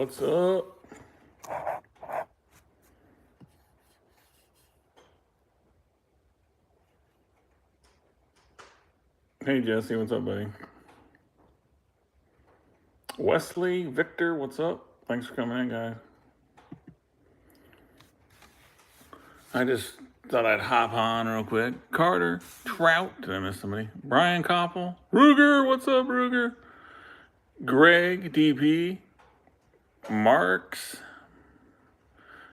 what's up? Hey, Jesse, what's up, buddy? Wesley, Victor, what's up? Thanks for coming in, guys. I just thought I'd hop on real quick. Carter, Trout, did I miss somebody? Brian Koppel, Ruger, what's up, Ruger? Greg, DP, Marks,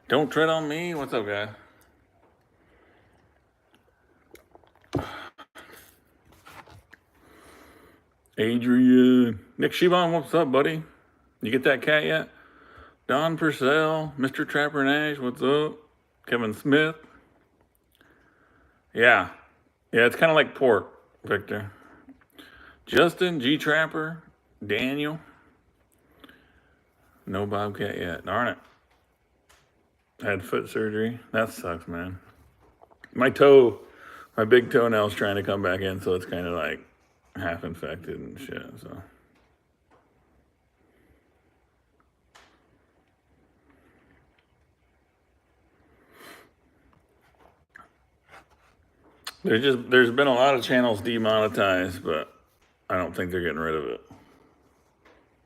Don't Tread on Me, what's up, guys? Adrian, Nick Shibon, what's up, buddy? You get that cat yet? Don Purcell, Mr. Trapper Nash, what's up? Kevin Smith. Yeah, it's kind of like pork, Victor. Justin, G Trapper, Daniel. No bobcat yet, darn it. Had foot surgery. That sucks, man. My big toenail's trying to come back in, so it's kind of like half infected and shit, so. There's been a lot of channels demonetized, but I don't think they're getting rid of it.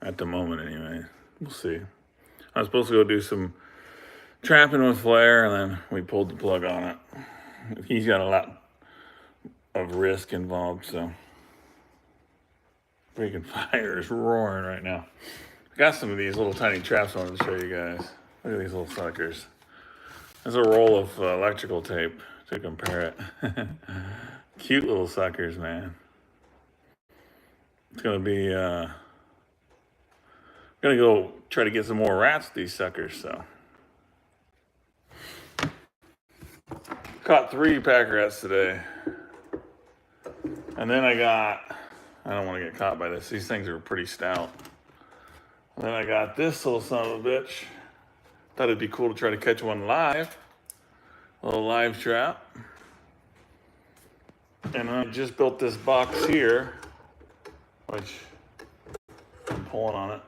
At the moment, anyway. We'll see. I was supposed to go do some trapping with Flair, and then we pulled the plug on it. He's got a lot of risk involved, so. Freaking fire is roaring right now. I got some of these little tiny traps I wanted to show you guys. Look at these little suckers. There's a roll of electrical tape to compare it. Cute little suckers, man. It's gonna be, gonna go try to get some more rats with these suckers, so. Caught 3 pack rats today. And then I don't want to get caught by this. These things are pretty stout. And then I got this little son of a bitch. Thought it'd be cool to try to catch one live. A little live trap. And I just built this box here, which I'm pulling on it.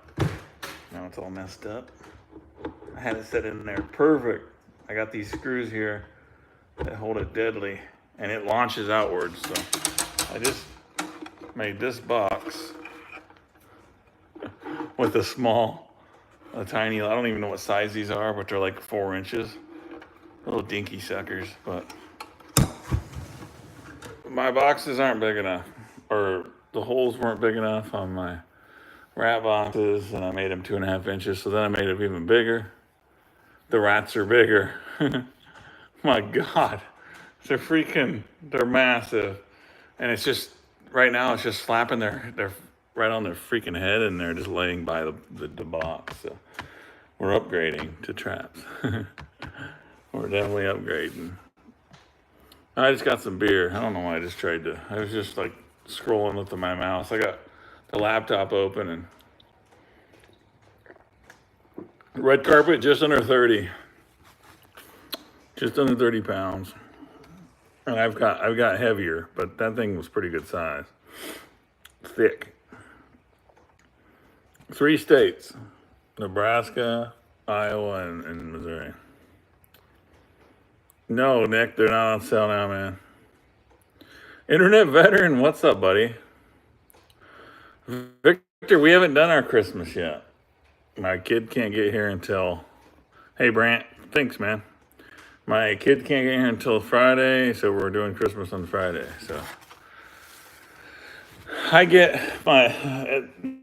Now it's all messed up. I had it set in there perfect. I got these screws here that hold it deadly, and it launches outwards. So I just made this box with a tiny, I don't even know what size these are, but they're like 4 inches. Little dinky suckers, but my boxes aren't big enough, or the holes weren't big enough on my rat boxes, and I made them 2.5 inches, so then I made them even bigger. The rats are bigger. My God, they're massive. And it's just, right now it's just flapping they're right on their freaking head, and they're just laying by the box. So we're upgrading to traps. We're definitely upgrading. I just got some beer. I don't know why I was just like scrolling with my mouse. I got the laptop open, and red carpet just under 30. Just under 30 pounds. And I've got heavier, but that thing was pretty good size. Thick. 3 states. Nebraska, Iowa, and Missouri. No, Nick, they're not on sale now, man. Internet veteran, what's up, buddy? Victor, we haven't done our Christmas yet. My kid can't get here until... Hey, Brant, thanks, man. My kid can't get here until Friday, so we're doing Christmas on Friday. So I get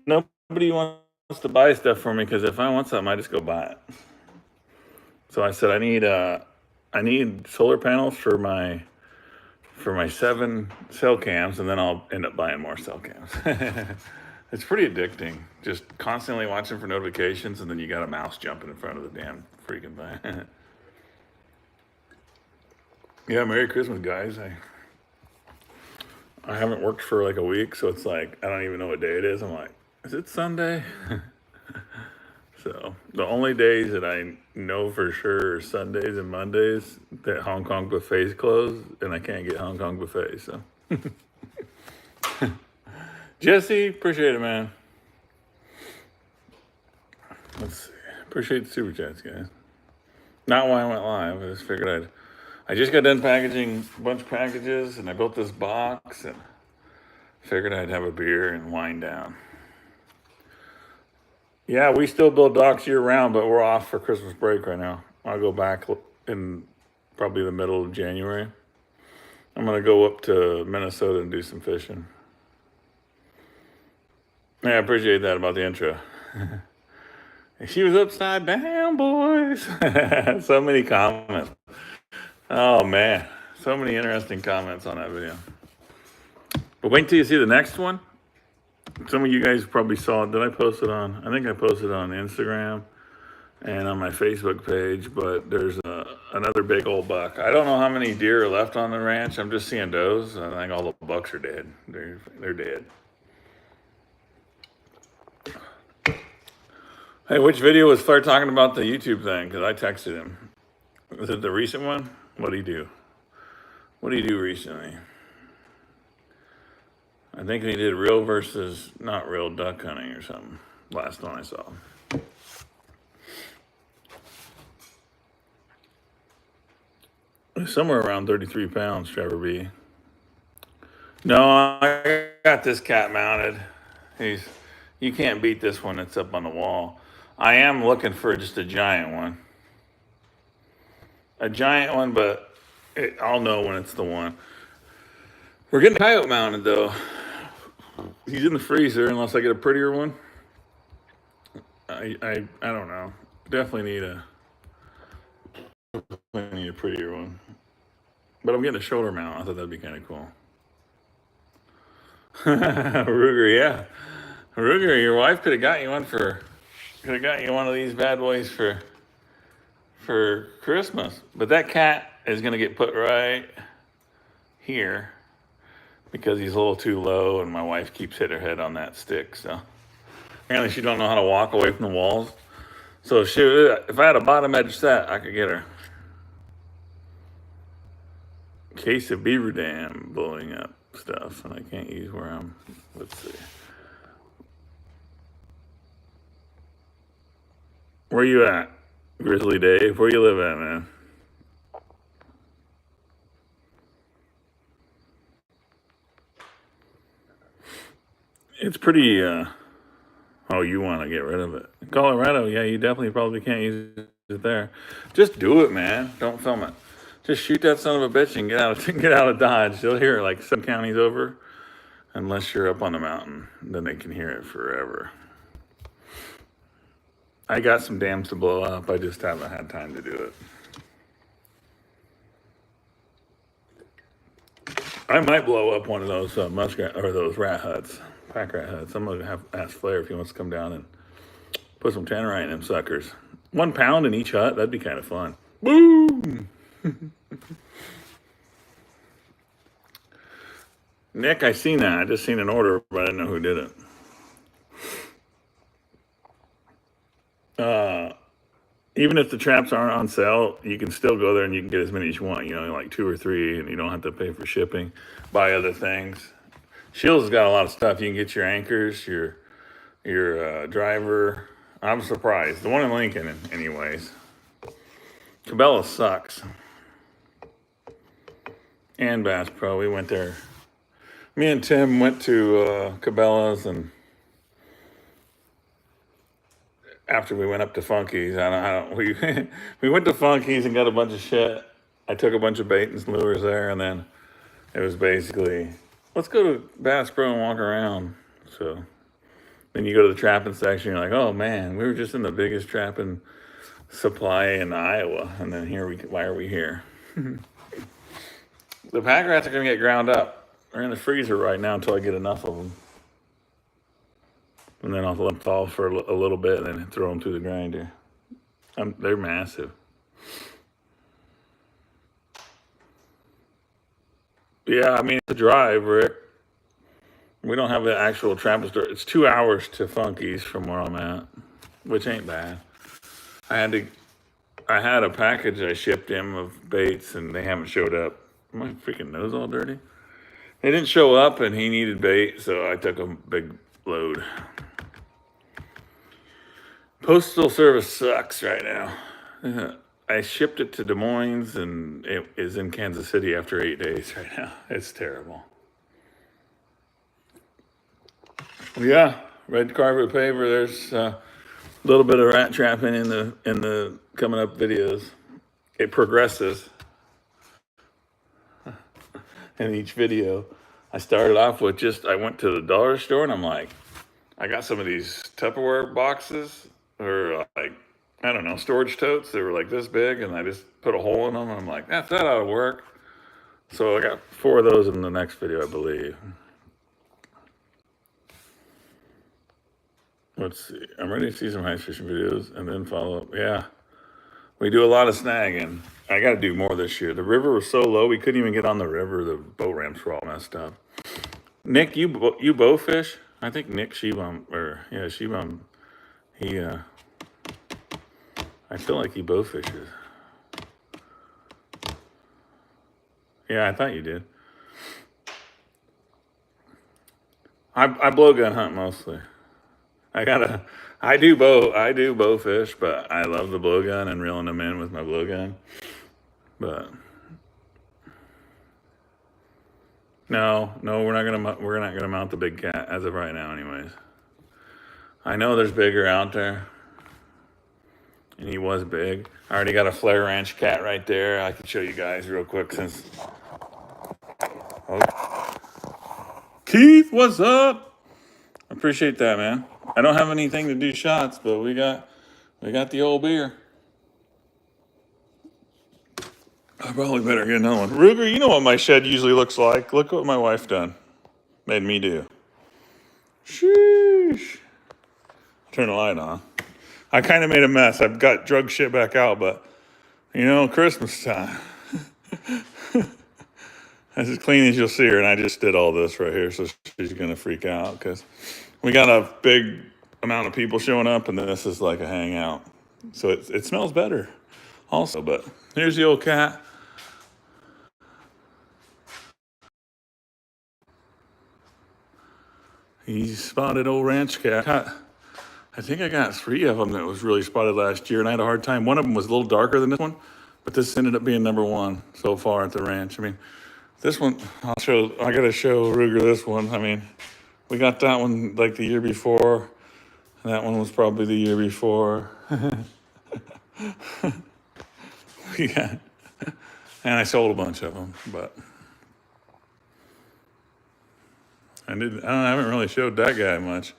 nobody wants to buy stuff for me, because if I want something, I just go buy it. So I said I need solar panels for my 7 cell cams, and then I'll end up buying more cell cams. It's pretty addicting, just constantly watching for notifications, and then you got a mouse jumping in front of the damn freaking thing. Yeah, Merry Christmas, guys. I haven't worked for like a week, so it's like I don't even know what day it is. I'm like, is it Sunday? So the only days that I know for sure are Sundays and Mondays that Hong Kong buffet's closed, and I can't get Hong Kong buffet. So Jesse, appreciate it, man. Let's see. Appreciate the super chats, guys. Not why I went live. I just figured I just got done packaging a bunch of packages, and I built this box, and figured I'd have a beer and wind down. Yeah, we still build docks year round, but we're off for Christmas break right now. I'll go back in probably the middle of January. I'm gonna go up to Minnesota and do some fishing. Yeah, I appreciate that about the intro. She was upside down, boys. So many comments. Oh man, so many interesting comments on that video. But wait until you see the next one. Some of you guys probably saw it. Did I post it on? I think I posted it on Instagram and on my Facebook page. But there's another big old buck. I don't know how many deer are left on the ranch. I'm just seeing does. I think all the bucks are dead. They're dead. Hey, which video was Flair talking about the YouTube thing? Because I texted him. Was it the recent one? What did he do? What did he do recently? I think he did real versus not real duck hunting or something. Last one I saw. Somewhere around 33 pounds, Trevor B. No, I got this cat mounted. You can't beat this one that's up on the wall. I am looking for just a giant one. A giant one, but I'll know when it's the one. We're getting coyote mounted though. He's in the freezer unless I get a prettier one. I don't know. Definitely need a prettier one. But I'm getting a shoulder mount. I thought that'd be kind of cool. Ruger, yeah. Ruger, your wife could have got you one of these bad boys for Christmas. But that cat is gonna get put right here because he's a little too low, and my wife keeps hitting her head on that stick. So apparently she don't know how to walk away from the walls. So if I had a bottom edge set, I could get her. Case of Beaver Dam blowing up stuff, and I can't use where I'm. Let's see. Where you at, Grizzly Dave? Where you live at, man? It's pretty, oh, you want to get rid of it. Colorado, yeah, you definitely probably can't use it there. Just do it, man. Don't film it. Just shoot that son of a bitch and get out of Dodge. They'll hear it like some counties over, unless you're up on the mountain. Then they can hear it forever. I got some dams to blow up. I just haven't had time to do it. I might blow up one of those muskrat or those rat huts, pack rat huts. I'm gonna ask Flair if he wants to come down and put some tannerite in them suckers. 1 pound in each hut. That'd be kind of fun. Boom. Nick, I seen that. I just seen an order, but I didn't know who did it. Even if the traps aren't on sale, you can still go there and you can get as many as you want, like 2 or 3, and you don't have to pay for shipping, buy other things. Shields has got a lot of stuff. You can get your anchors, your driver. I'm surprised. The one in Lincoln, anyways. Cabela sucks. And Bass Pro, we went there. Me and Tim went to Cabela's, and after we went up to Funky's, we went to Funky's and got a bunch of shit. I took a bunch of bait and lures there, and then it was basically, let's go to Bass Pro and walk around. So then you go to the trapping section, you're like, oh man, we were just in the biggest trapping supply in Iowa, and then why are we here? The pack rats are gonna get ground up. They're in the freezer right now until I get enough of them. And then I'll let them thaw for a little bit and then throw them through the grinder. They're massive. Yeah, I mean, it's a drive, Rick. We don't have the actual trap store. It's 2 hours to Funky's from where I'm at, which ain't bad. I had a package I shipped him of baits, and they haven't showed up. My freaking nose all dirty. They didn't show up, and he needed bait, so I took a big load. Postal service sucks right now. I shipped it to Des Moines and it is in Kansas City after 8 days right now. It's terrible. Yeah, red carpet paver. There's a little bit of rat trapping in the coming up videos. It progresses in each video. I started off with I went to the dollar store and I'm like, I got some of these Tupperware boxes or like, I don't know, storage totes. They were like this big and I just put a hole in them. And I'm like, that ought to work. So I got 4 of those in the next video, I believe. Let's see. I'm ready to see some ice fishing videos and then follow up. Yeah, we do a lot of snagging. I got to do more this year. The river was so low, we couldn't even get on the river. The boat ramps were all messed up. Nick, you bow fish? I think Nick Shebum, he, I feel like he bow fishes. Yeah, I thought you did. I blowgun hunt mostly. I do bow fish, but I love the blowgun and reeling them in with my blowgun. But no, we're not gonna mount the big cat as of right now, anyways. I know there's bigger out there, and he was big. I already got a Flare Ranch cat right there. I can show you guys real quick since. Oh, Keith, what's up? Appreciate that, man. I don't have anything to do shots, but we got the old beer. I probably better get another one. Ruger, you know what my shed usually looks like. Look what my wife done. Made me do. Sheesh. Turn the light on. I kind of made a mess. I've got drug shit back out, but Christmas time. That's as clean as you'll see her, and I just did all this right here, so she's gonna freak out because we got a big amount of people showing up, and this is like a hangout. So it smells better also, but here's the old cat. He spotted old ranch cat. I think I got 3 of them that was really spotted last year, and I had a hard time. One of them was a little darker than this one, but this ended up being number 1 so far at the ranch. I mean, this one, I gotta show Ruger this one. I mean, we got that one like the year before, and that one was probably the year before. Yeah, and I sold a bunch of them, but I haven't really showed that guy much.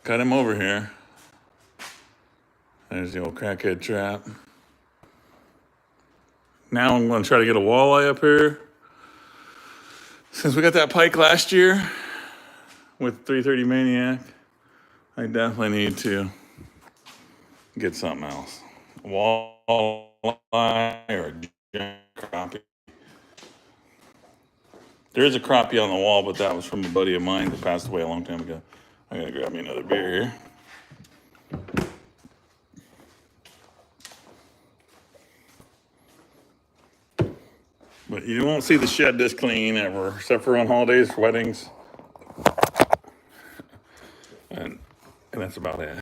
Got him over here. There's the old crackhead trap. Now I'm going to try to get a walleye up here. Since we got that pike last year with 330 Maniac, I definitely need to get something else. A walleye or a crappie. There is a crappie on the wall, but that was from a buddy of mine that passed away a long time ago. I gotta grab me another beer here. But you won't see the shed this clean ever, except for on holidays, weddings. And that's about it.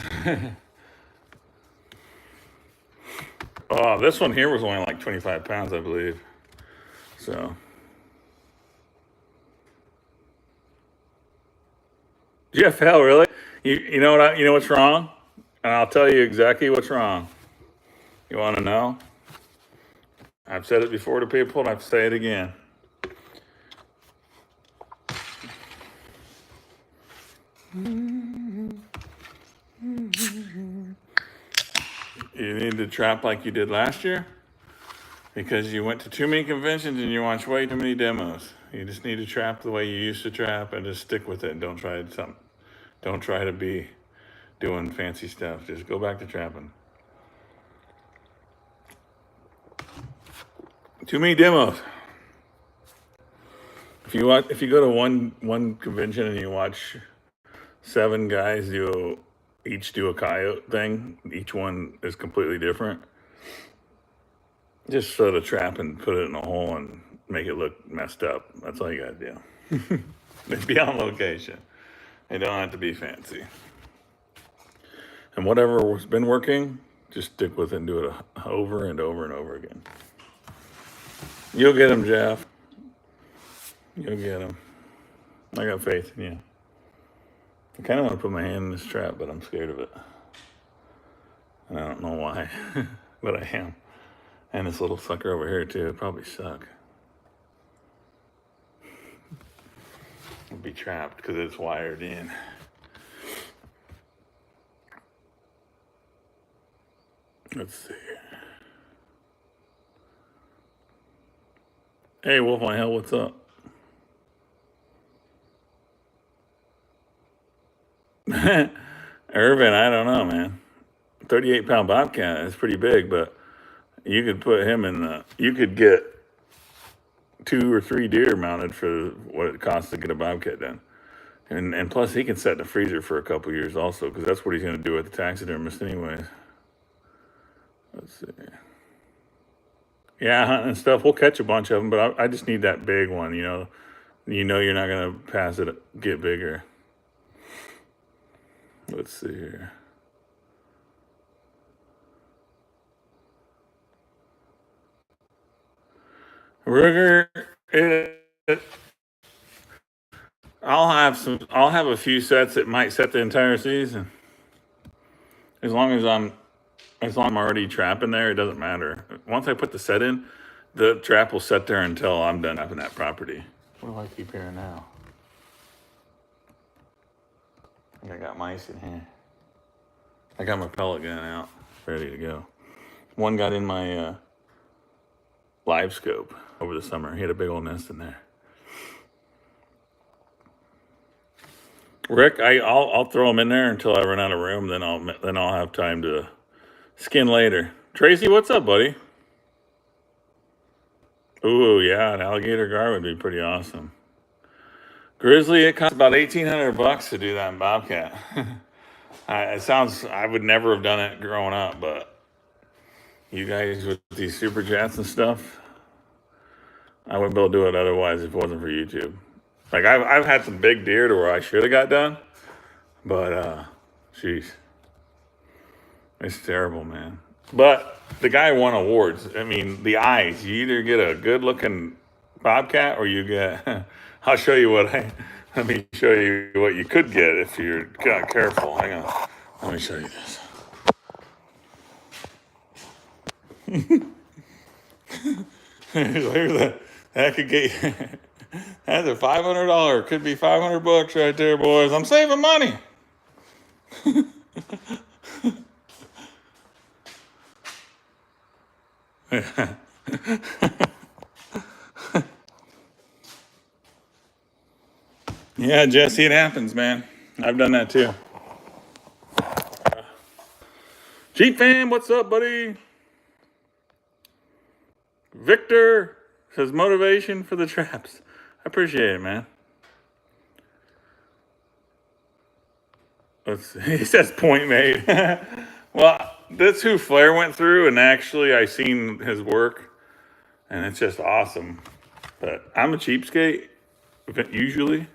Oh, this one here was only like 25 pounds, I believe. So. Jeff, hell, really? You know what? You know what's wrong? And I'll tell you exactly what's wrong. You want to know? I've said it before to people, and I have to say it again. You need to trap like you did last year because you went to too many conventions and you watched way too many demos. You just need to trap the way you used to trap and just stick with it. Don't try to be doing fancy stuff. Just go back to trapping. Too many demos. If you go to one convention and you watch 7 guys each do a coyote thing, each one is completely different. Just throw the trap and put it in a hole and make it look messed up. That's all you gotta do. Be on location. They don't have to be fancy. And whatever's been working, just stick with it and do it over and over and over again. You'll get them, Jeff. You'll get them. I got faith in you. I kind of want to put my hand in this trap, but I'm scared of it. And I don't know why, but I am. And this little sucker over here, too, it'd probably suck. It'd be trapped because it's wired in. Let's see. Hey, Wolf on Hell, what's up? Irvin, I don't know, man. 38-pound bobcat is pretty big, but you could put him in the. You could get 2 or 3 deer mounted for what it costs to get a bobcat done. And plus, he can set in the freezer for a couple years also, because that's what he's going to do at the taxidermist anyways. Let's see. Yeah, hunting and stuff. We'll catch a bunch of them, but I just need that big one, you know. You know you're not going to pass it, get bigger. Let's see here. Ruger, I'll have a few sets that might set the entire season. As long as I'm already trapping there, it doesn't matter. Once I put the set in, the trap will set there until I'm done trapping that property. What do I keep hearing now? I think I got mice in here. I got my pellet gun out, ready to go. One got in my live scope over the summer. He had a big old nest in there. Rick, I'll throw them in there until I run out of room. Then I'll have time to skin later. Tracy, what's up, buddy? Ooh, yeah, an alligator gar would be pretty awesome. Grizzly, it costs about $1,800 to do that in bobcat. I would never have done it growing up, but you guys with these super chats and stuff, I wouldn't be able to do it otherwise if it wasn't for YouTube. Like I've had some big deer to where I should have got done, but jeez, it's terrible, man. But the guy won awards. I mean, the eyes. You either get a good looking bobcat or you get. I'll show you let me show you what you could get if you're careful. Hang on. Let me show you this. That could get that's a $500. Could be $500 right there, boys. I'm saving money. Yeah, Jesse, it happens, man. I've done that too. Jeep fam, what's up, buddy? Victor says motivation for the traps. I appreciate it, man. Let's see. He says point made. Well, that's who Flair went through, and actually I seen his work, and it's just awesome. But I'm a cheapskate, usually.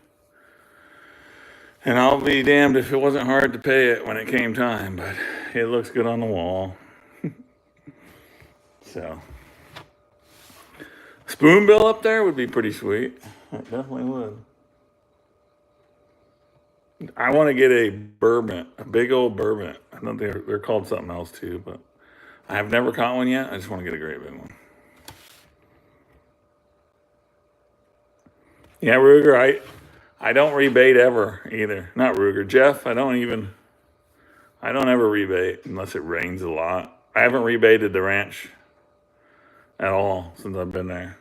And I'll be damned if it wasn't hard to pay it when it came time, but it looks good on the wall. So, spoonbill up there would be pretty sweet. It definitely would. I want to get a burbot, a big old burbot. I know they're called something else too, but I have never caught one yet. I just want to get a great big one. Yeah, Ruger, I don't rebait ever either. Not Ruger. Jeff, I don't ever rebait unless it rains a lot. I haven't rebaited the ranch at all since I've been there.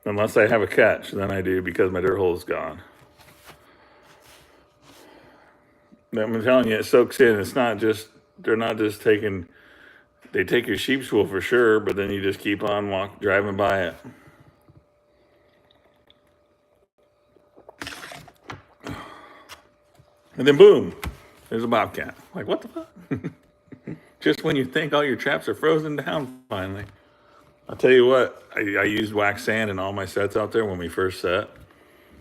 Unless I have a catch, then I do because my dirt hole is gone. I'm telling you, it soaks in. They're not just taking, they take your sheep's wool for sure, but then you just keep on driving by it. And then boom, there's a bobcat. Like, what the fuck? Just when you think all your traps are frozen down finally. I'll tell you what, I used wax sand in all my sets out there when we first set.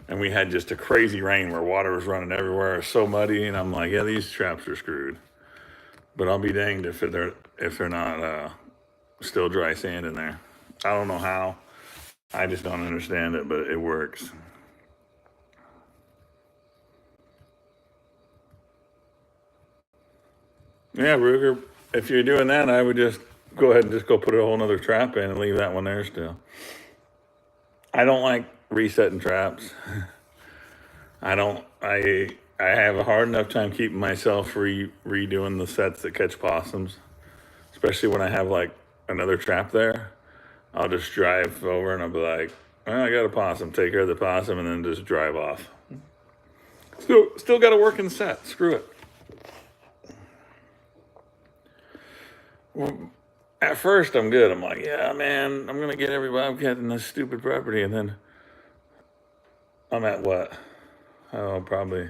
And we had just a crazy rain where water was running everywhere. It was so muddy, and I'm like, yeah, these traps are screwed. But I'll be danged if they're not still dry sand in there. I don't know how. I just don't understand it, but it works. Yeah, Ruger, if you're doing that, I would just go ahead and just go put a whole nother trap in and leave that one there still. I don't like resetting traps. I don't. I have a hard enough time keeping myself redoing the sets that catch possums, especially when I have like another trap there. I'll just drive over and I'll be like, well, I got a possum. Take care of the possum and then just drive off. Still got a working set. Screw it. Well, at first I'm good. I'm like, yeah, man, I'm gonna get every bobcat in this stupid property, and then I'm at what? Oh, probably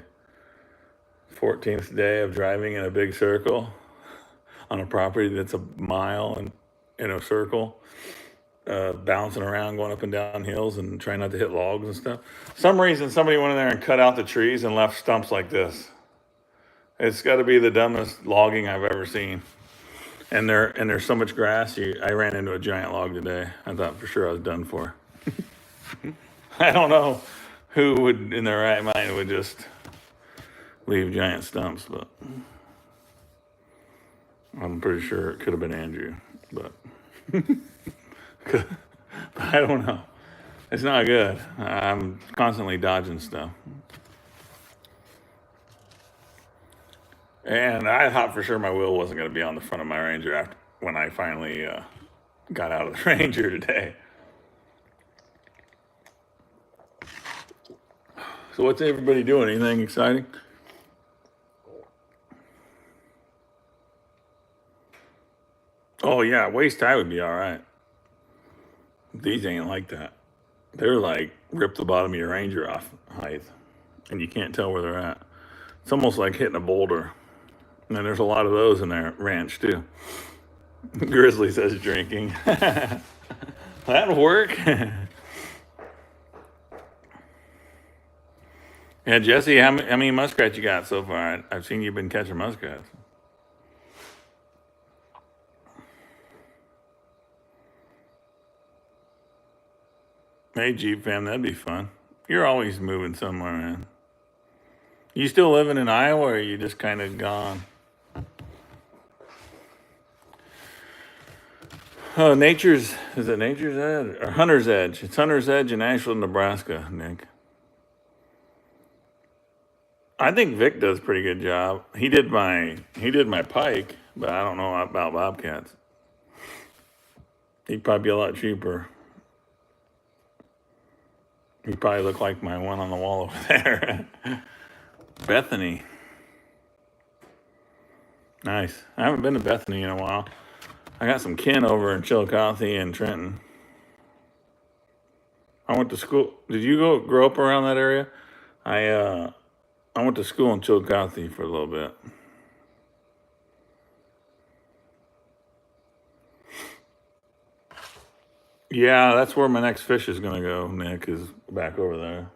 14th day of driving in a big circle on a property that's a mile and in a circle, bouncing around, going up and down hills, and trying not to hit logs and stuff. Some reason somebody went in there and cut out the trees and left stumps like this. It's got to be the dumbest logging I've ever seen. And there's so much grass. I ran into a giant log today. I thought for sure I was done for. I don't know who would, in their right mind, would just leave giant stumps, but I'm pretty sure it could have been Andrew, but I don't know. It's not good. I'm constantly dodging stuff. And I thought for sure my wheel wasn't going to be on the front of my Ranger when I finally got out of the Ranger today. So what's everybody doing? Anything exciting? Oh yeah, waist high would be all right. These ain't like that. They're like rip the bottom of your Ranger off height, and you can't tell where they're at. It's almost like hitting a boulder. And there's a lot of those in their ranch too. Grizzly says drinking. That'll work. Yeah, Jesse, how many muskrats you got so far? I've seen you've been catching muskrats. Hey, Jeep fam, that'd be fun. You're always moving somewhere, man. You still living in Iowa, or are you just kind of gone? Oh, is it Nature's Edge or Hunter's Edge? It's Hunter's Edge in Ashland, Nebraska, Nick. I think Vic does a pretty good job. He did my pike, but I don't know about bobcats. He'd probably be a lot cheaper. He'd probably look like my one on the wall over there. Bethany. Nice. I haven't been to Bethany in a while. I got some kin over in Chillicothe and Trenton. I went to school. Did you grow up around that area? I went to school in Chillicothe for a little bit. Yeah, that's where my next fish is gonna go. Nick is back over there.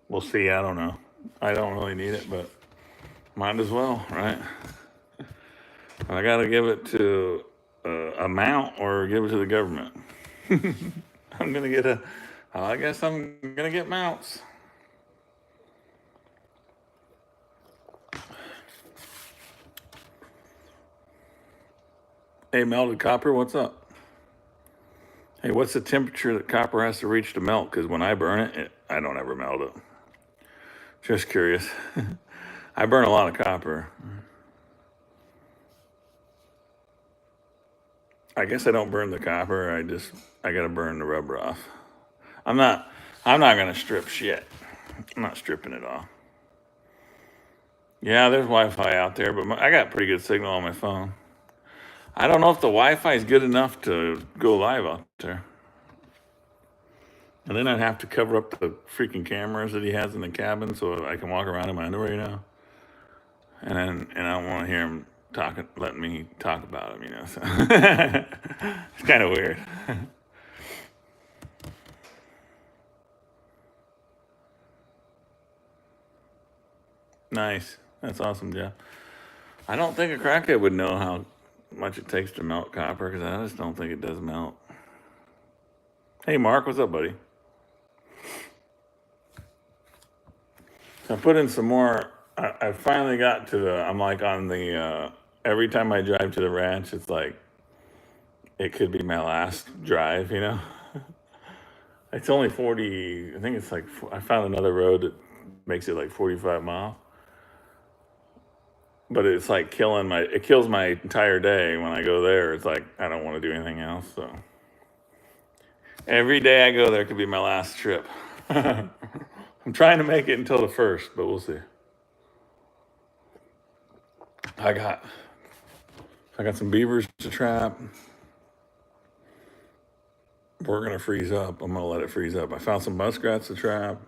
We'll see. I don't know. I don't really need it, but might as well, right? I gotta give it to a mount or give it to the government. I'm gonna get I guess I'm gonna get mounts. Hey, melted copper, what's up? Hey, what's the temperature that copper has to reach to melt? Because when I burn it, I don't ever melt it. Just curious. I burn a lot of copper. I guess I don't burn the copper. I gotta burn the rubber off. I'm not gonna strip shit. I'm not stripping it off. Yeah, there's Wi-Fi out there, but I got pretty good signal on my phone. I don't know if the Wi-Fi is good enough to go live out there. And then I'd have to cover up the freaking cameras that he has in the cabin so I can walk around in my underwear now. And I don't want to hear him letting me talk about him, So it's kind of weird. Nice. That's awesome, Jeff. I don't think a crackhead would know how much it takes to melt copper because I just don't think it does melt. Hey, Mark, what's up, buddy? So I put in some more. I finally got to I'm like on the, every time I drive to the ranch, it's like, it could be my last drive, you know? It's only 40, I think it's like, I found another road that makes it like 45 miles. But it's like it kills my entire day when I go there. It's like, I don't want to do anything else, so. Every day I go there could be my last trip. I'm trying to make it until the 1st, but we'll see. I got some beavers to trap. We're gonna freeze up. I'm gonna let it freeze up. I found some muskrats to trap,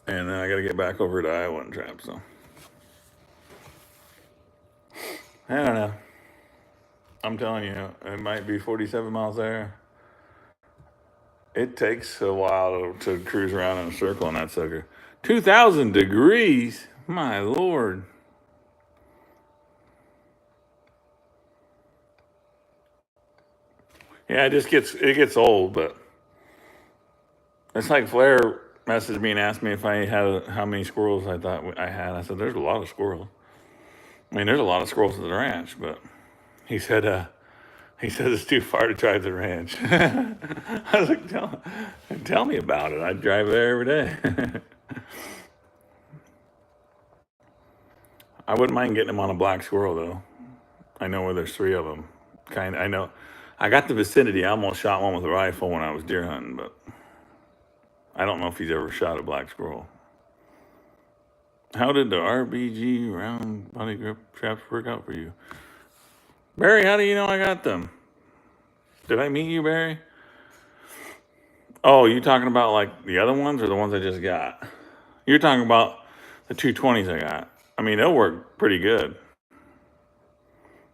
and then I gotta get back over to Iowa and trap. So I don't know. I'm telling you, it might be 47 miles there. It takes a while to cruise around in a circle in that sucker. 2,000 degrees, my lord. Yeah, it gets old, but it's like Flair messaged me and asked me if I had how many squirrels I thought I had. I said, there's a lot of squirrels. I mean, there's a lot of squirrels at the ranch, but he said it's too far to drive the ranch. I was like, tell me about it. I drive there every day. I wouldn't mind getting him on a black squirrel though. I know where there's 3 of them. I know. I got the vicinity. I almost shot one with a rifle when I was deer hunting, but I don't know if he's ever shot a black squirrel. How did the RBG round body grip traps work out for you? Barry, how do you know I got them? Did I meet you, Barry? Oh, you talking about like the other ones or the ones I just got? You're talking about the 220s I got. I mean, they'll work pretty good.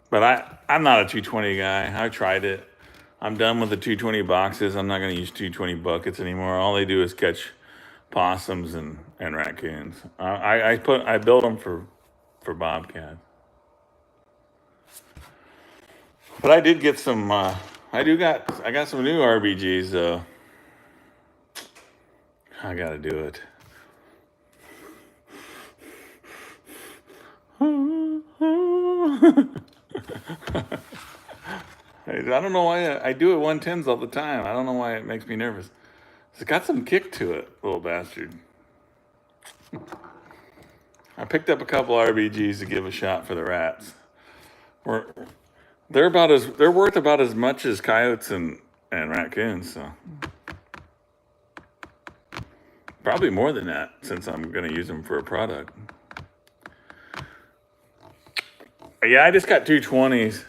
But I'm not a 220 guy. I tried it. I'm done with the 220 boxes. I'm not going to use 220 buckets anymore. All they do is catch possums and raccoons. I built them for bobcats. But I did get some. I got some new RBGs though. I got to do it. I don't know why I do it 110s all the time. I don't know why it makes me nervous. It's got some kick to it, little bastard. I picked up a couple RBGs to give a shot for the rats. They're worth about as much as coyotes and raccoons, so probably more than that since I'm going to use them for a product. Yeah, I just got 220s.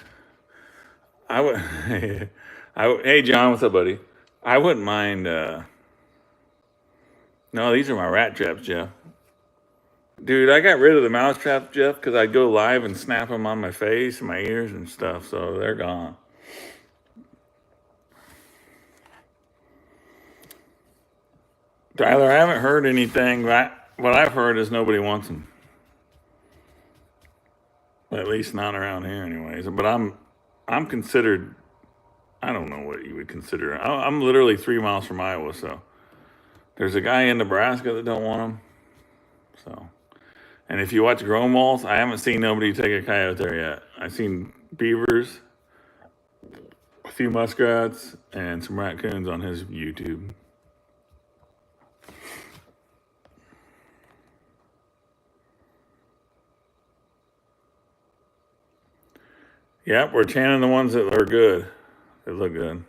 Hey John, what's up, buddy? I wouldn't mind. No, these are my rat traps, Jeff. Dude, I got rid of the mouse traps, Jeff, because I'd go live and snap them on my face and my ears and stuff, so they're gone. Tyler, I haven't heard anything. What I've heard is nobody wants them. At least not around here, anyways. But I'm considered. I don't know what you would consider. I'm literally 3 miles from Iowa, so there's a guy in Nebraska that don't want them. So, and if you watch Grown Walls, I haven't seen nobody take a coyote there yet. I've seen beavers, a few muskrats, and some raccoons on his YouTube. Yep, we're tanning the ones that are good. They look good.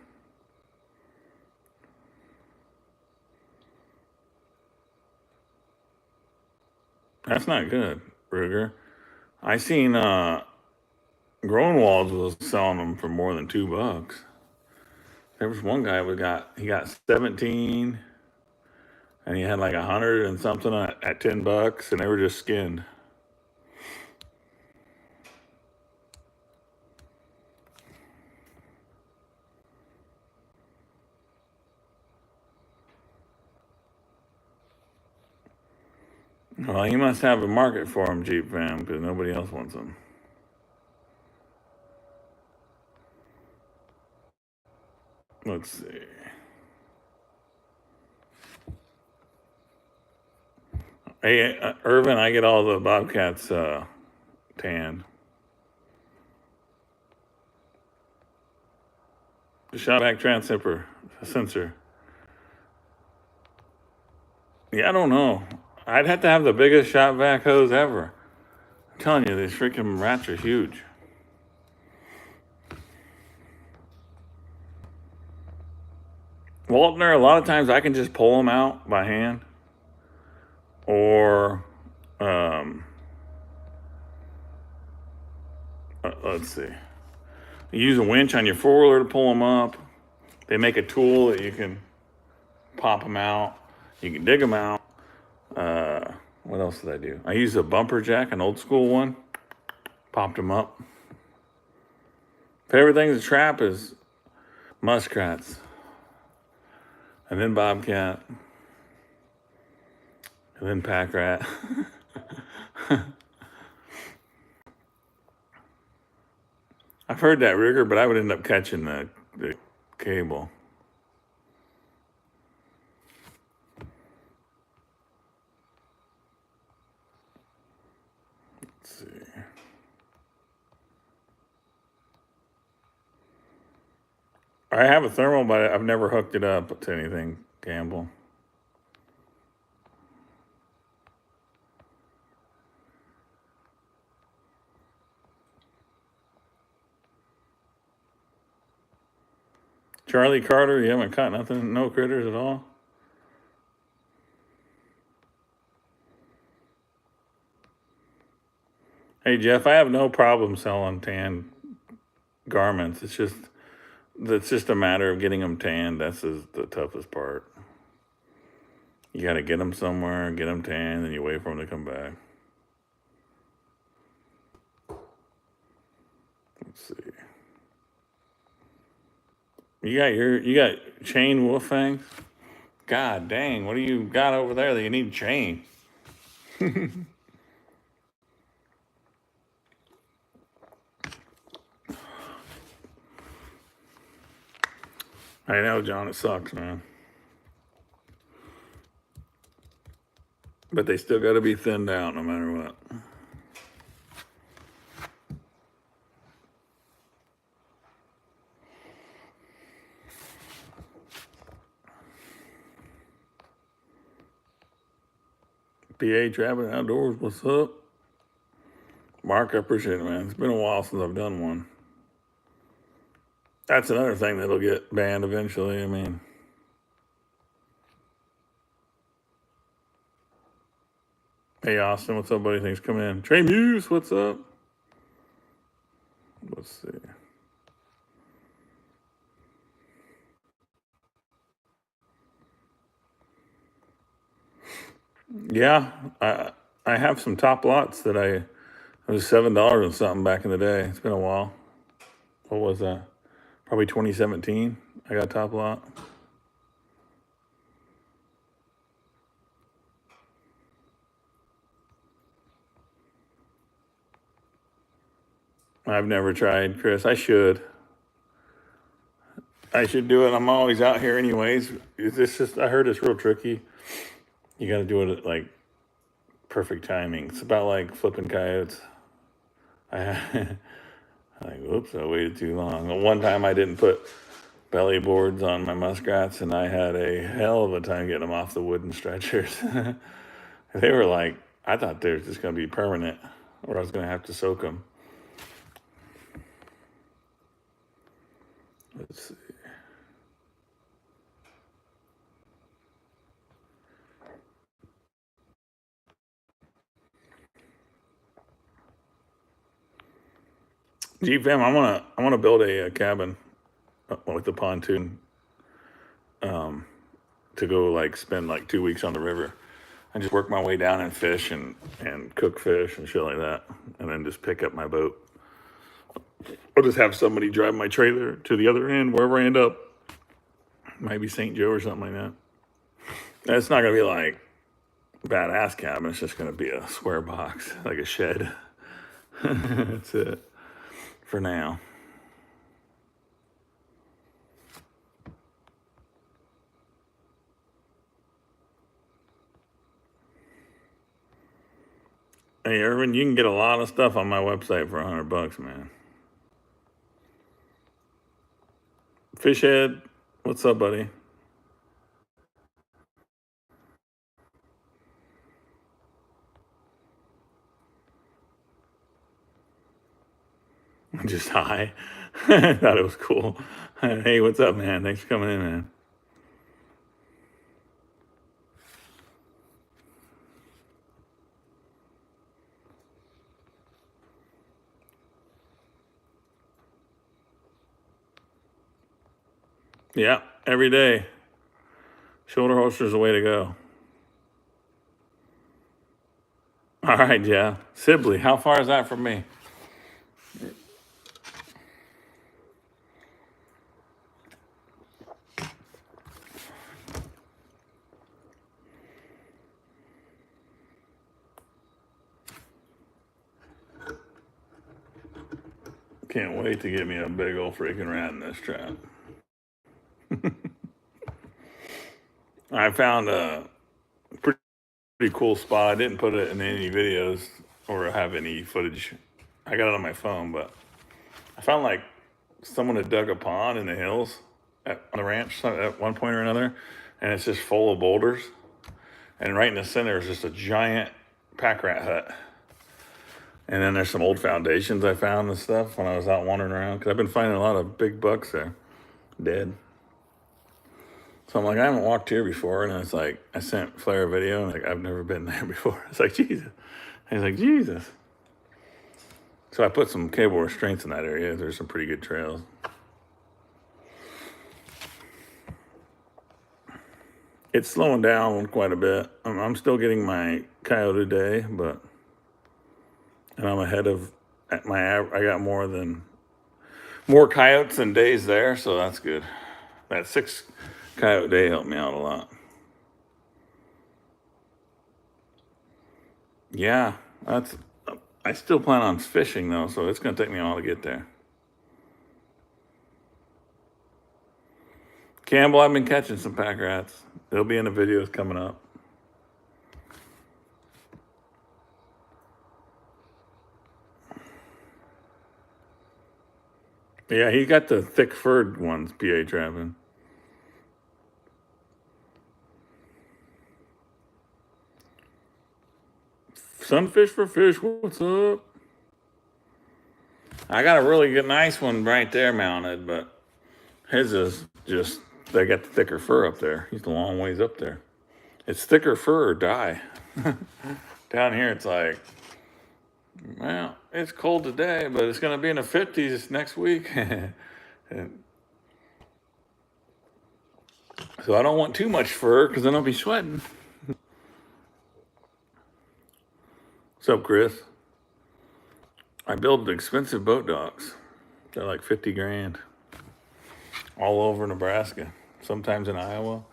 That's not good, Ruger. I seen Grown was selling them for more than $2. There was one guy he got 17, and he had like 100 and something at $10, and they were just skinned. Well, he must have a market for them, Jeep fam, because nobody else wants them. Let's see. Hey, Irvin, I get all the bobcats tanned. The shotback sensor. Yeah, I don't know. I'd have to have the biggest shotback hose ever. I'm telling you, these freaking rats are huge. Waltner, a lot of times I can just pull them out by hand. Or, let's see. You use a winch on your four-wheeler to pull them up. They make a tool that you can pop them out. You can dig them out. What else did I do? I used a bumper jack, an old school one. Popped them up. Favorite thing to trap is muskrats. And then bobcat. And then pack rat. I've heard that rigger, but I would end up catching the cable. Let's see. I have a thermal, but I've never hooked it up to anything, Campbell. Charlie Carter, you haven't caught nothing, no critters at all? Hey, Jeff, I have no problem selling tan garments. It's just a matter of getting them tanned. That's the toughest part. You got to get them somewhere, get them tanned, and you wait for them to come back. Let's see. You got chain wolf fangs? God dang, what do you got over there that you need chain? I know, John, it sucks, man. But they still got to be thinned out no matter what. PA Trapping Outdoors, what's up? Mark, I appreciate it, man. It's been a while since I've done one. That's another thing that'll get banned eventually. I mean, hey, Austin, what's up, buddy? Thanks for coming in. Trey Muse, what's up? Let's see. Yeah, I have some top lots that it was $7 and something back in the day. It's been a while. What was that? Probably 2017. I got top lot. I've never tried, Chris. I should. I should do it. I'm always out here anyways. I heard it's real tricky. You got to do it at like perfect timing. It's about like flipping coyotes. Like, whoops, I waited too long. One time I didn't put belly boards on my muskrats, and I had a hell of a time getting them off the wooden stretchers. They were like, I thought they were just going to be permanent, or I was going to have to soak them. Let's see. Jeep fam, I want to build a cabin with a pontoon to go like spend like 2 weeks on the river and just work my way down and fish and cook fish and shit like that, and then just pick up my boat. I'll just have somebody drive my trailer to the other end wherever I end up. Might be St. Joe or something like that. It's not gonna be like badass cabin. It's just going to be a square box, like a shed. That's it for now. Hey, Irvin, you can get a lot of stuff on my website for $100, man. Fishhead, what's up, buddy? Just hi. I thought it was cool. Hey, what's up, man? Thanks for coming in, man. Yeah, every day. Shoulder holster's the way to go. All right, yeah. Sibley, how far is that from me? Can't wait to get me a big old freaking rat in this trap. I found a pretty cool spot. I didn't put it in any videos or have any footage. I got it on my phone, but I found like someone had dug a pond in the hills on the ranch at one point or another, and it's just full of boulders. And right in the center is just a giant pack rat hut. And then there's some old foundations I found and stuff when I was out wandering around, because I've been finding a lot of big bucks there, dead. So I'm like, I haven't walked here before, and it's like, I sent Flair a video, and like, I've never been there before. It's like, Jesus. And he's like, Jesus. So I put some cable restraints in that area. There's some pretty good trails. It's slowing down quite a bit. I'm still getting my coyote day, but, and I'm ahead of I got more coyotes than days there, so that's good. That 6 coyote day helped me out a lot. Yeah, I still plan on fishing though, so it's gonna take me a while to get there. Campbell, I've been catching some pack rats. They'll be in the videos coming up. Yeah, he got the thick furred ones, PA trapping. Sunfish for fish, what's up? I got a really good, nice one right there mounted, but his is just, they got the thicker fur up there. He's a long ways up there. It's thicker fur or die. Down here, it's like, well, it's cold today, but it's going to be in the 50s next week. So I don't want too much fur because then I'll be sweating. What's up, Chris? I build expensive boat docks. They're like 50 grand. All over Nebraska. Sometimes in Iowa.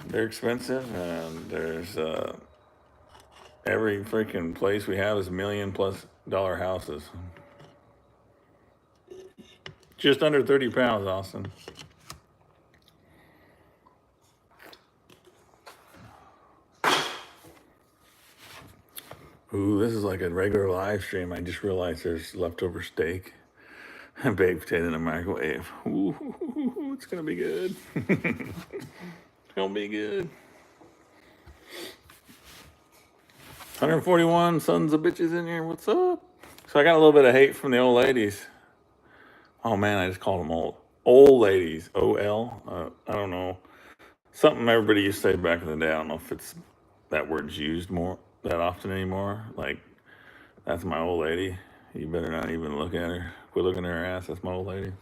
They're expensive, and there's every freaking place we have is $1 million+ houses. Just under 30 pounds, Austin. Ooh, this is like a regular live stream. I just realized there's leftover steak and baked potato in the microwave. Ooh, it's gonna be good. It's gonna be good. 141 sons of bitches in here. What's up? So I got a little bit of hate from the old ladies. Oh man, I just called them old. Old ladies. OL. I don't know. Something everybody used to say back in the day. I don't know if it's that word's used more that often anymore. Like, that's my old lady. You better not even look at her. Quit looking at her ass. That's my old lady.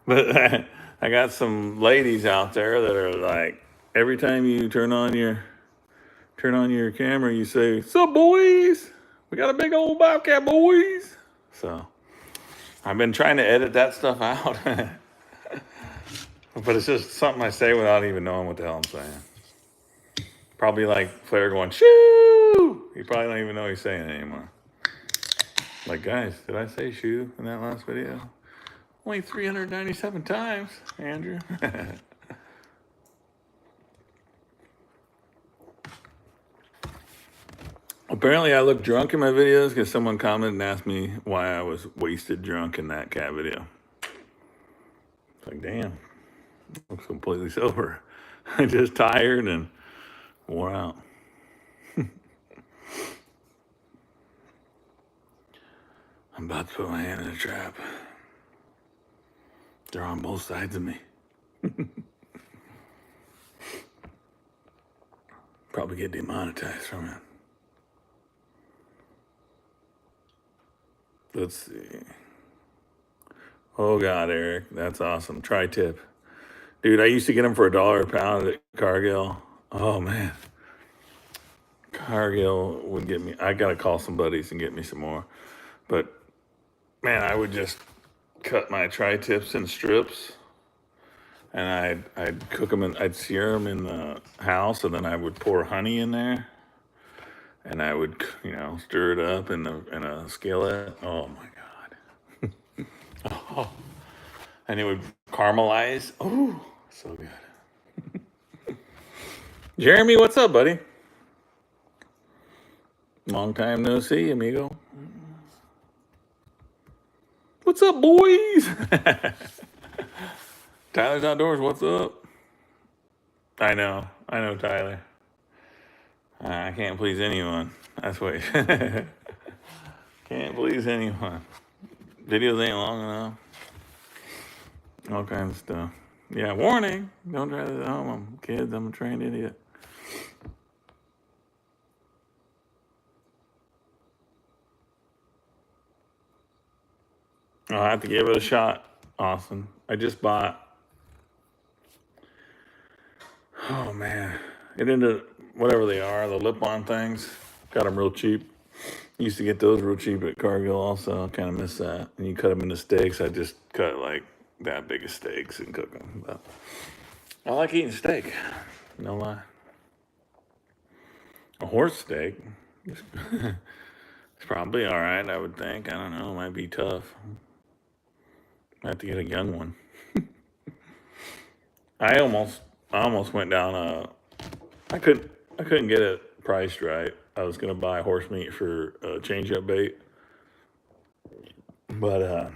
But I got some ladies out there that are like, every time you turn on your camera, you say, "Sup, boys? We got a big old bobcat, boys." So I've been trying to edit that stuff out. But it's just something I say without even knowing what the hell I'm saying. Probably like Flair going, shoo! He probably don't even know he's saying it anymore. Like, guys, did I say shoo in that last video? Only 397 times, Andrew. Apparently, I look drunk in my videos because someone commented and asked me why I was wasted drunk in that cat video. It's like, damn, I looks completely sober. I'm just tired and wore out. I'm about to put my hand in a trap. They're on both sides of me. Probably get demonetized from it. Let's see. Oh God, Eric, that's awesome. Tri-tip. Dude, I used to get them for $1 a pound at Cargill. Oh man. Cargill would get me, I gotta call some buddies and get me some more. But man, I would just cut my tri-tips in strips and I'd cook them and I'd sear them in the house, and then I would pour honey in there and I would, stir it up in a skillet. Oh my God. Oh. And it would caramelize. Oh, so good. Jeremy, what's up, buddy? Long time no see, amigo. What's up, boys? Tyler's Outdoors, what's up? I know, Tyler. I can't please anyone. That's what. Can't please anyone. Videos ain't long enough. All kinds of stuff. Yeah, warning. Don't try this at home. I'm kids. I'm a trained idiot. I'll have to give it a shot, Austin. I just bought. Oh, man. Get into whatever they are, the lip-on things. Got them real cheap. Used to get those real cheap at Cargill also. Kind of miss that. And you cut them into steaks. I just cut like that big of steaks and cook them. But I like eating steak. No lie. A horse steak. It's probably all right, I would think. I don't know. It might be tough. I have to get a young one. I almost went down I couldn't get it priced right. I was gonna buy horse meat for change-up bait, but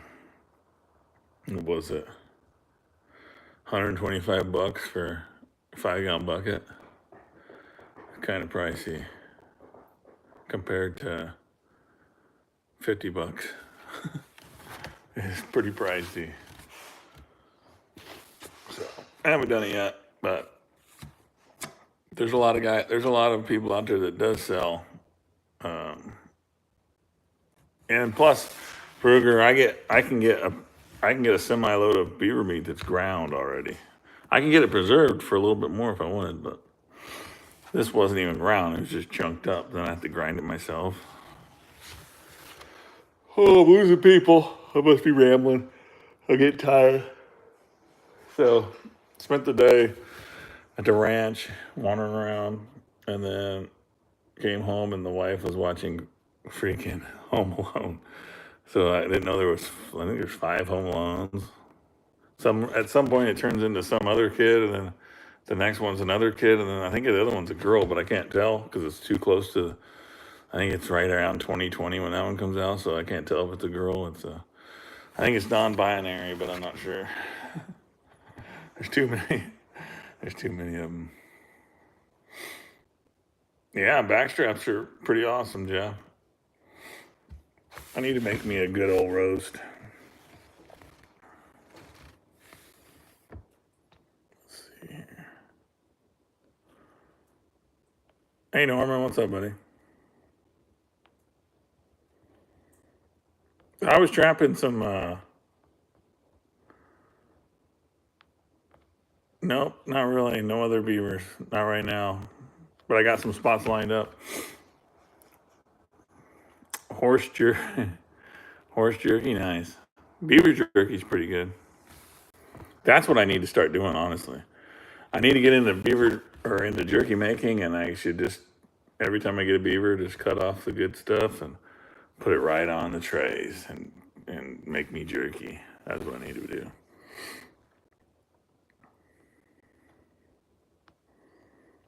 what was it? $125 for a 5-gallon bucket. Kind of pricey compared to $50. It's pretty pricey. So I haven't done it yet, but there's a lot of people out there that does sell. And plus, Kruger, I can get a semi load of beaver meat that's ground already. I can get it preserved for a little bit more if I wanted, but this wasn't even ground. It was just chunked up. Then I have to grind it myself. Oh, I'm losing people. I must be rambling. I get tired. So, spent the day at the ranch, wandering around, and then came home and the wife was watching freaking Home Alone. So I didn't know I think there's 5 Home Alones. At some point it turns into some other kid, and then the next one's another kid, and then I think the other one's a girl, but I can't tell because it's too close to, I think it's right around 2020 when that one comes out, so I can't tell if it's a girl. I think it's non-binary, but I'm not sure. There's too many of them. Yeah, backstraps are pretty awesome, Jeff. I need to make me a good old roast. Let's see here. Hey, Norman, what's up, buddy? I was trapping some, nope, not really. No other beavers. Not right now. But I got some spots lined up. Horse jerky, nice. Beaver jerky's pretty good. That's what I need to start doing, honestly. I need to get into beaver or into jerky making, and I should just, every time I get a beaver, just cut off the good stuff and put it right on the trays and make me jerky. That's what I need to do.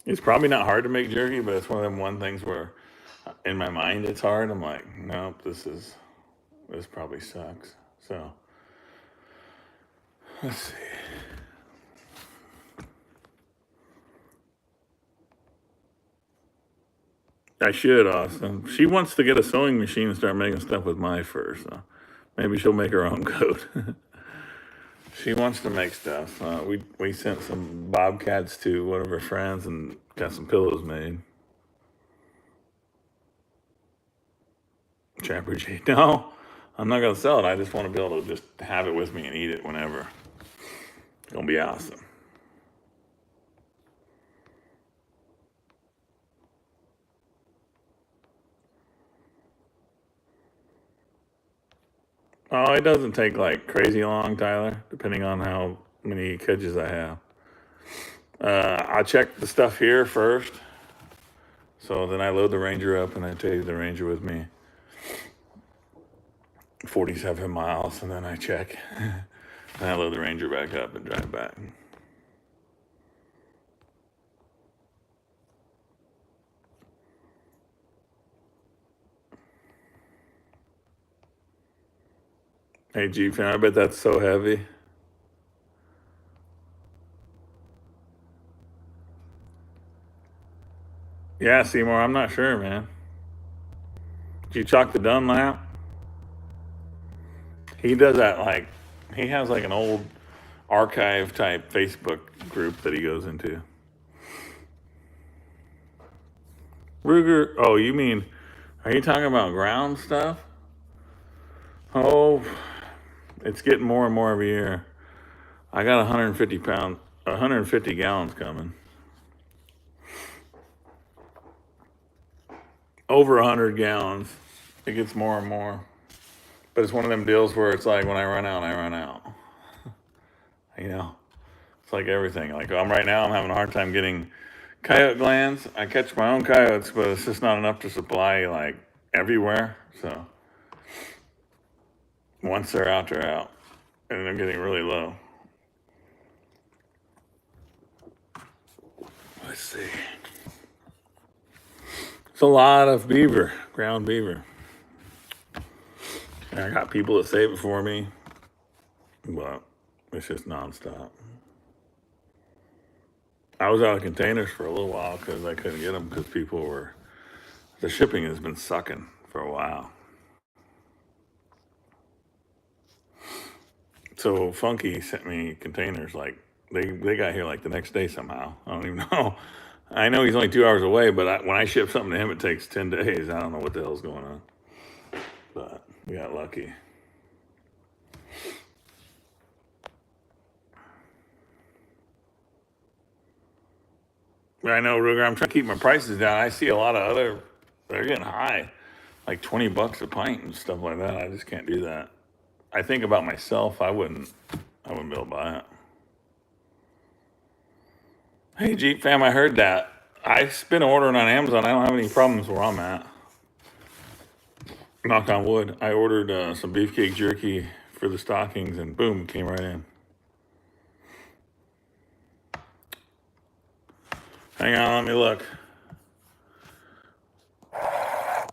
It's probably not hard to make jerky, but it's one of them things where in my mind it's hard. I'm like, nope, this probably sucks. So let's see. I should also. She wants to get a sewing machine and start making stuff with my fur, so maybe she'll make her own coat. She wants to make stuff. We sent some bobcats to one of her friends and got some pillows made. Trapper G. No, I'm not gonna sell it. I just want to be able to just have it with me and eat it whenever. It's gonna be awesome. Oh, it doesn't take like crazy long, Tyler, depending on how many kedges I have. I check the stuff here first. So then I load the Ranger up and I take the Ranger with me 47 miles, and then I check. And I load the Ranger back up and drive back. Hey, G fan, I bet that's so heavy. Yeah, Seymour, I'm not sure, man. Did you chalk the Dunlap? He does that like, he has like an old archive type Facebook group that he goes into. Ruger, oh, you mean, are you talking about ground stuff? Oh, it's getting more and more every year. I got 150 gallons coming. Over 100 gallons. It gets more and more. But it's one of them deals where it's like when I run out, I run out. You know, it's like everything. Like I'm having a hard time getting coyote glands. I catch my own coyotes, but it's just not enough to supply like everywhere. So once they're out, they're out. And they're getting really low. Let's see. It's a lot of beaver, ground beaver. And I got people that save it for me, but it's just nonstop. I was out of containers for a little while because I couldn't get them because the shipping has been sucking for a while. So Funky sent me containers like they got here like the next day somehow. I don't even know. I know he's only 2 hours away, but when I ship something to him, it takes 10 days. I don't know what the hell's going on. But we got lucky. I know, Ruger, I'm trying to keep my prices down. I see a lot of they're getting high, like $20 a pint and stuff like that. I just can't do that. I think about myself, I wouldn't be able to buy it. Hey, Jeep fam, I heard that. I've been ordering on Amazon. I don't have any problems where I'm at. Knock on wood. I ordered some beefcake jerky for the stockings, and boom, it came right in. Hang on, let me look.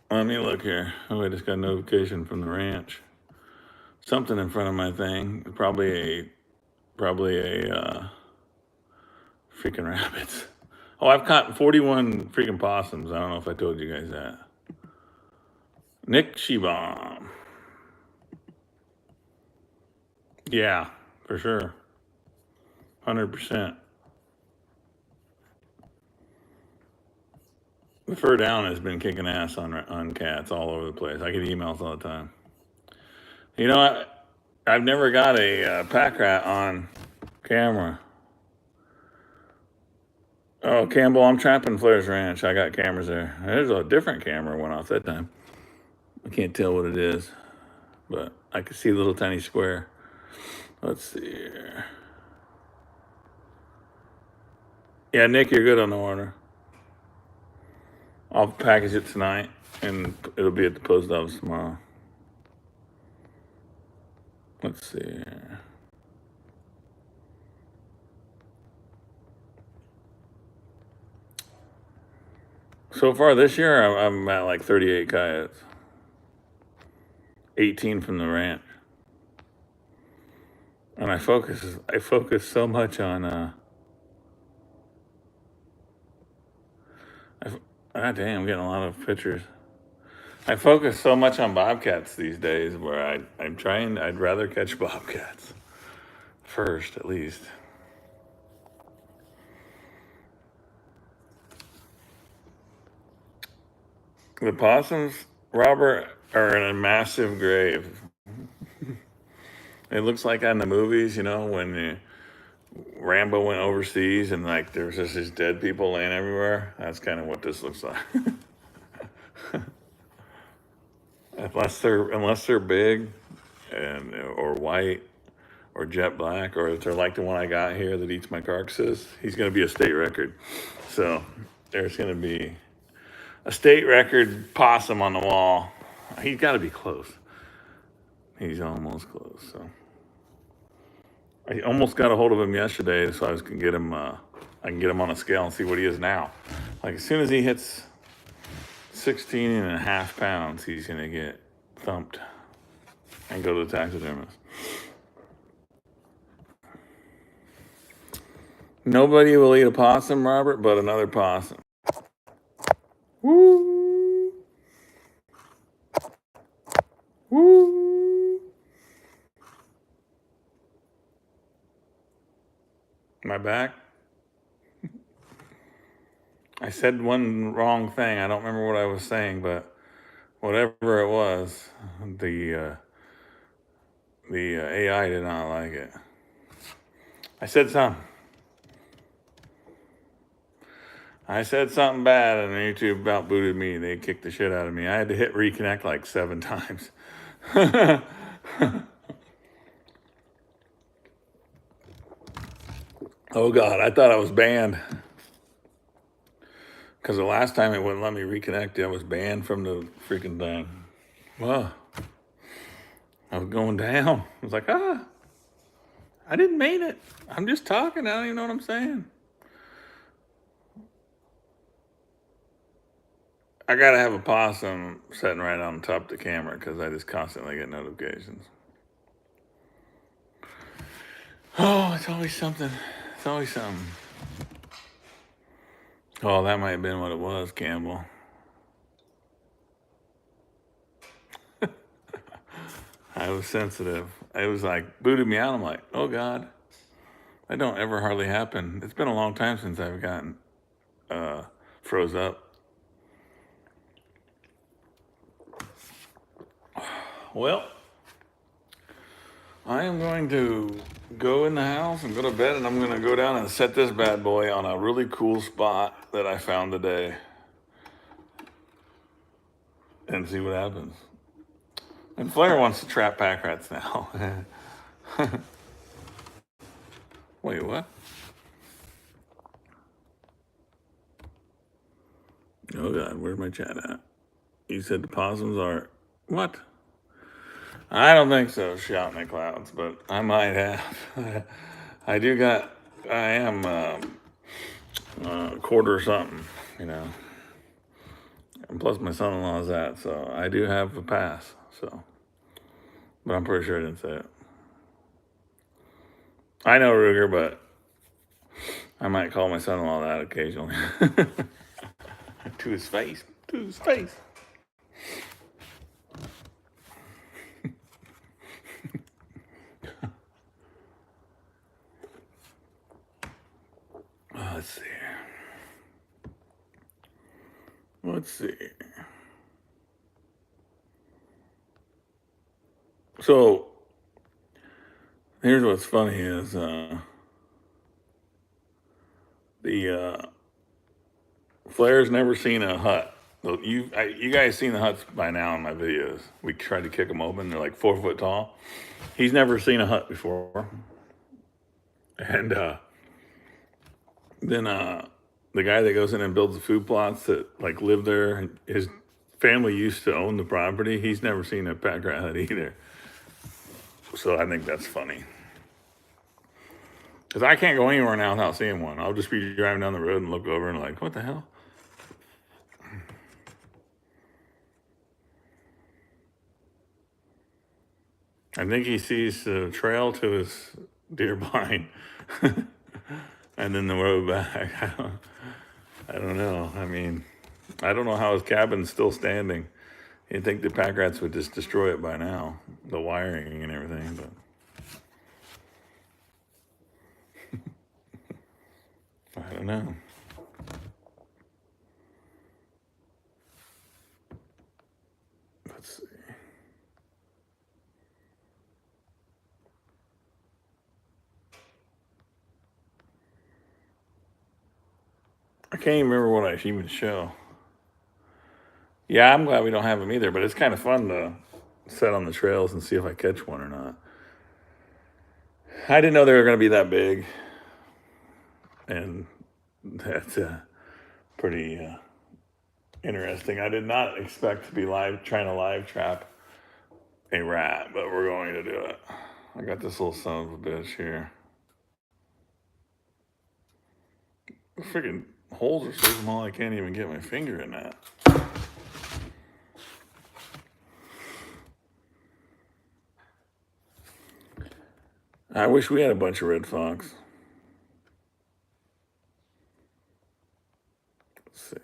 Let me look here. Oh, I just got a notification from the ranch. Something in front of my thing. Probably a freaking rabbits. Oh, I've caught 41 freaking possums. I don't know if I told you guys that. Nick Shebom. Yeah, for sure. 100%. The fur down has been kicking ass on cats all over the place. I get emails all the time. You know, I've never got a pack rat on camera. Oh, Campbell, I'm trapping Flair's Ranch. I got cameras there. There's a different camera went off that time. I can't tell what it is, but I can see a little tiny square. Let's see here. Yeah, Nick, you're good on the order. I'll package it tonight, and it'll be at the post office tomorrow. Let's see here. So far this year, I'm at like 38 coyotes, 18 from the ranch, and I focus so much on God damn, I'm getting a lot of pictures. I focus so much on bobcats these days, where I'd rather catch bobcats first, at least. The possums, Robert, are in a massive grave. It looks like on the movies, when Rambo went overseas and like there's just these dead people laying everywhere. That's kind of what this looks like. unless they're big and or white or jet black, or if they're like the one I got here that eats my carcasses, he's going to be a state record. So there's going to be a state record possum on the wall. He's got to be close. He's almost close. So I almost got a hold of him yesterday, so I can get him. I can get him on a scale and see what he is now. Like as soon as he hits 16 and a half pounds, he's gonna get thumped and go to the taxidermist. Nobody will eat a possum, Robert, but another possum. Woo! Woo! My back? I said one wrong thing. I don't remember what I was saying, but whatever it was, the AI did not like it. I said something. I said something bad, and YouTube about booted me. They kicked the shit out of me. I had to hit reconnect like 7 times. Oh God, I thought I was banned. Because the last time it wouldn't let me reconnect, I was banned from the freaking thing. Wow. I was going down. I was like, I didn't mean it. I'm just talking. I don't even know what I'm saying. I gotta have a possum sitting right on top of the camera because I just constantly get notifications. Oh, it's always something. It's always something. Oh, that might have been what it was, Campbell. I was sensitive. It was like booted me out. I'm like, oh God, that don't ever hardly happen. It's been a long time since I've gotten froze up. Well, I am going to go in the house and go to bed, and I'm going to go down and set this bad boy on a really cool spot that I found today and see what happens. And Flair wants to trap pack rats now. Wait, what? Oh God, where's my chat at? You said the possums are what? I don't think so, shout in the clouds, but I might have. I am a quarter or something, And plus my son-in-law's that, so I do have a pass, so. But I'm pretty sure I didn't say it. I know Ruger, but I might call my son-in-law that occasionally. To his face. Let's see. So, here's what's funny is the Flair's never seen a hut. You guys seen the huts by now in my videos. We tried to kick them open. They're like 4 foot tall. He's never seen a hut before. And Then the guy that goes in and builds the food plots that like live there, and his family used to own the property. He's never seen a pack rat either. So I think that's funny. Because I can't go anywhere now without seeing one. I'll just be driving down the road and look over and like, what the hell? I think he sees the trail to his deer blind and then the road back. I don't know. I mean, I don't know how his cabin's still standing. You'd think the pack rats would just destroy it by now, the wiring and everything, but I don't know. Let's see. I can't even remember what I even show. Yeah, I'm glad we don't have them either, but it's kind of fun to set on the trails and see if I catch one or not. I didn't know they were going to be that big, and that's pretty interesting. I did not expect to be trying to live trap a rat, but we're going to do it. I got this little son of a bitch here. The freaking holes are so small I can't even get my finger in that. I wish we had a bunch of red fox. Let's see.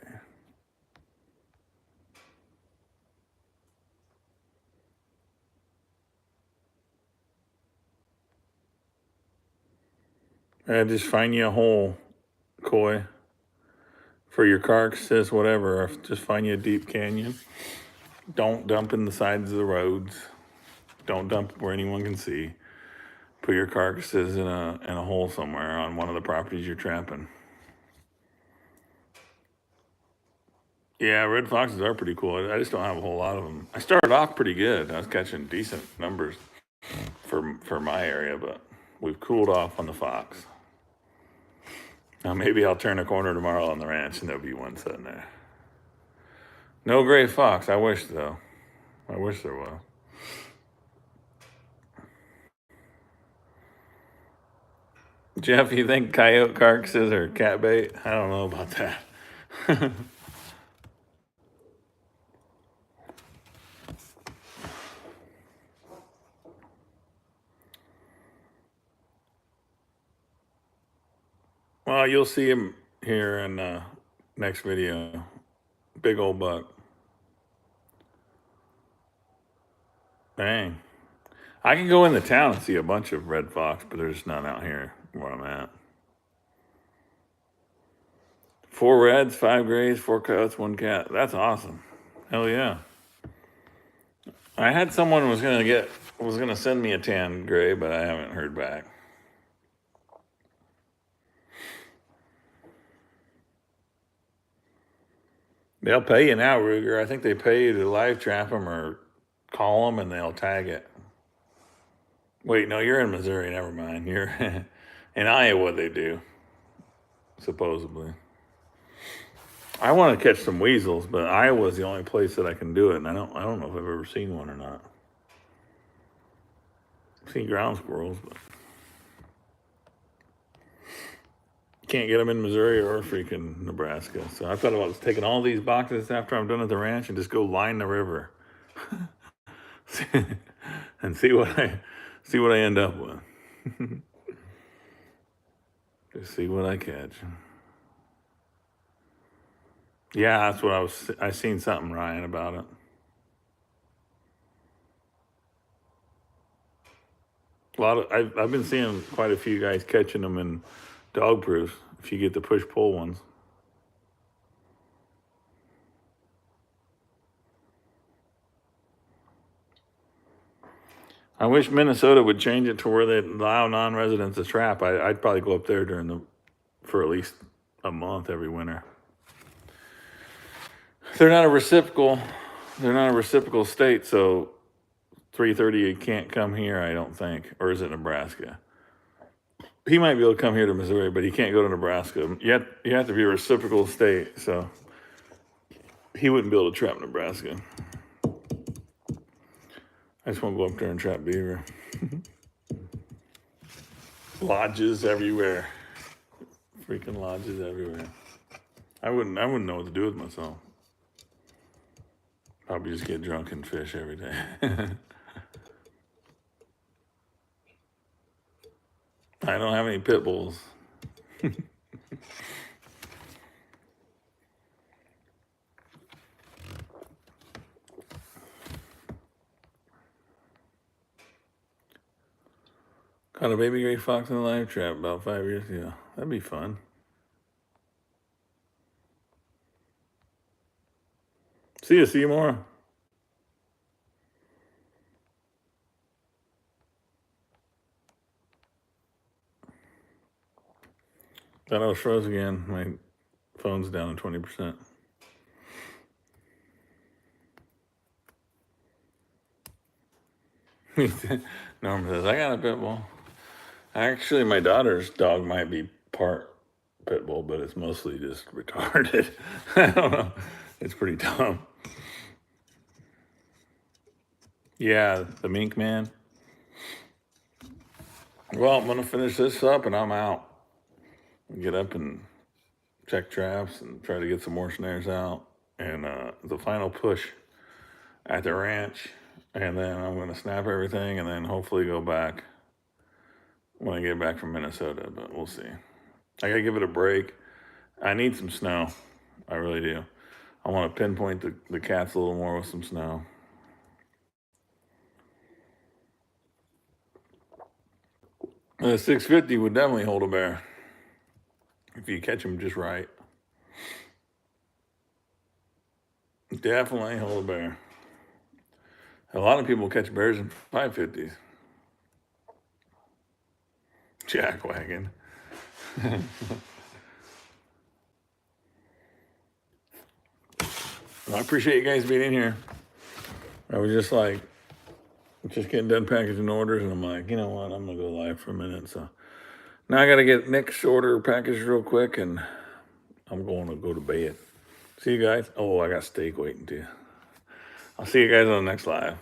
Just find you a hole, Coy, for your carcasses, whatever. Just find you a deep canyon. Don't dump in the sides of the roads. Don't dump where anyone can see. Put your carcasses in a hole somewhere on one of the properties you're trapping. Yeah, red foxes are pretty cool. I just don't have a whole lot of them. I started off pretty good. I was catching decent numbers for my area, but we've cooled off on the fox. Now maybe I'll turn a corner tomorrow on the ranch and there'll be one sitting there. No gray fox. I wish though. I wish there was. Jeff, you think coyote carcasses are cat bait? I don't know about that. Well, you'll see him here in the next video. Big old buck. Dang. I can go in the town and see a bunch of red fox, but there's none out here where I'm at. 4 reds, 5 grays, 4 coyotes, 1 cat. That's awesome. Hell yeah. I had someone was gonna send me a tan gray, but I haven't heard back. They'll pay you now, Ruger. I think they pay you to live trap them or call them and they'll tag it. Wait, no, you're in Missouri. Never mind. You're in Iowa. They do, supposedly. I want to catch some weasels, but Iowa's the only place that I can do it, and I don't know if I've ever seen one or not. I've seen ground squirrels, but can't get them in Missouri or freaking Nebraska. So I thought about taking all these boxes after I'm done at the ranch and just go line the river and see what I end up with. Just see what I catch. Yeah, that's what I seen something, Ryan, about it. I've been seeing quite a few guys catching them in dog proofs if you get the push pull ones. I wish Minnesota would change it to where they allow non-residents to trap. I'd probably go up there for at least a month every winter. They're not a reciprocal state, so 330 can't come here, I don't think. Or is it Nebraska? he might be able to come here to Missouri, but he can't go to Nebraska. You have to be a reciprocal state, so he wouldn't be able to trap Nebraska. I just want to go up there and trap beaver. Lodges everywhere. Freaking lodges everywhere. I wouldn't know what to do with myself. Probably just get drunk and fish every day. I don't have any pit bulls. Caught a baby gray fox in a live trap about 5 years ago. That'd be fun. See you, Seymour. Thought I was froze again. My phone's down to 20%. Norman says, I got a pit bull. Actually, my daughter's dog might be part pit bull, but it's mostly just retarded. I don't know. It's pretty dumb. Yeah, the mink man. Well, I'm going to finish this up and I'm out. Get up and check traps and try to get some more snares out. And the final push at the ranch. And then I'm going to snap everything and then hopefully go back when I get back from Minnesota. But we'll see. I got to give it a break. I need some snow. I really do. I want to pinpoint the cats a little more with some snow. The 650 would definitely hold a bear if you catch them just right. Definitely hold a bear. A lot of people catch bears in 550s. Jackwagon. Well, I appreciate you guys being in here. I was just getting done packaging orders, and I'm like, you know what? I'm gonna go live for a minute. So now I gotta get Nick's order packaged real quick, and I'm going to go to bed. See you guys. Oh, I got steak waiting too. I'll see you guys on the next live.